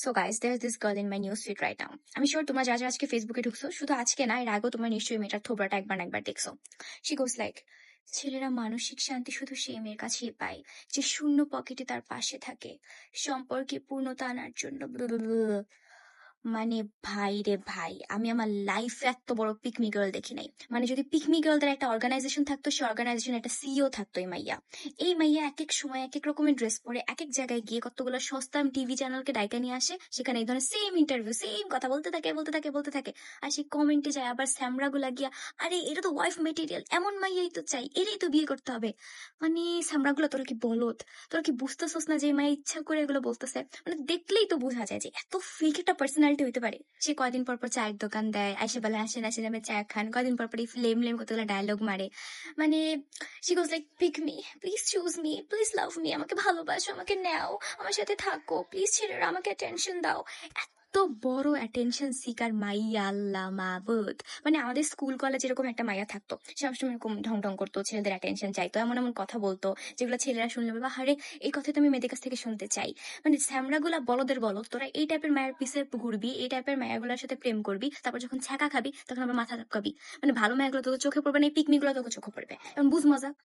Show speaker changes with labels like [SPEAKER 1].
[SPEAKER 1] So guys, there's this girl in my news feed right now. আমি sure তোমরা যারা যারা আজকে ফেসবুকে ঢুকছো, শুধু আজকে না, এর আগেও তোমরা নিশ্চয়ই মেয়েটার থোবরাটা একবার না একবার দেখছো। শি গোস লাইক, ছেলেরা মানসিক শান্তি শুধু সেই মেয়ের কাছেই পায় যে শূন্য পকেটে তার পাশে থাকে, সম্পর্কে পূর্ণতা আনার জন্য। মানে ভাই রে ভাই, আমি আমার লাইফে এত বড় পিকমি গার্ল দেখি নাই। মানে যদি পিকমি গার্লদের একটা অর্গানাইজেশন থাকতো, সেই অর্গানাইজেশন একটা সিইও থাকতো। এই মাইয়া এক এক সময় এক এক রকমের ড্রেস পরে এক এক জায়গায় গিয়ে কতগুলো সস্তা টিভি চ্যানেলকে ডাইকা নিয়ে আসে, সেখানে এই ধরনের সেম ইন্টারভিউ সেম কথা বলতে থাকে। আর সেই কমেন্টে যায় আবার স্যামরা গুলা গিয়া, আরে এটা তো ওয়াইফ মেটেরিয়াল, এমন মাইয়াই তো চাই, এরই তো বিয়ে করতে হবে। মানে স্যামরা গুলা, তোরা কি বলত? তোরা কি বুঝতেছস না যে এই মাইয়া ইচ্ছা করে এগুলো বলতেছে? মানে দেখলেই তো বোঝা যায় যে এত ফেক একটা পার্সোনালিটি হইতে পারে। সে কয়দিন পর পর চায়ের দোকান দেয়, আইসে বলে আসেন আসেন আমি চা খান, কয়দিন পর পর লেম লেম কতগুলো ডায়লগ মারে। মানে she goes like, pick me, please choose me, please love me, আমাকে ভালোবাসো, আমাকে নাও, আমার সাথে থাকো, প্লিজ ছেলেরা আমাকে অ্যাটেনশন দাও। এত বড় অ্যাটেনশন সিকার মাইয়া, আল্লাহ মাবুদ। মানে আমাদের স্কুল কলেজ এরকম একটা মাইয়া থাকতো, সে সবসময় এরকম ঢং ঢং করতো, ছেলেদের অ্যাটেনশন চাইতো, এমন এমন কথা বলতো যেগুলো ছেলেরা শুনলে বলবো, আরে এই কথা তো আমি মেয়েদের কাছ থেকে শুনতে চাই। মানে স্যামরা গুলা বলদের বলদ, তোরা এই টাইপের মায়ের পিছে ঘুরবি, এই টাইপের মায়াগুলোর সাথে প্রেম করবি, তারপর যখন ছ্যাঁকা খাবি তখন আবার মাথা ঝাপকাবি। মানে ভালো মায়াগুলো তোকে চোখে পড়বে না, এই পিকমি গুলো তোকে চোখে পড়বে। এখন বুঝ মজা।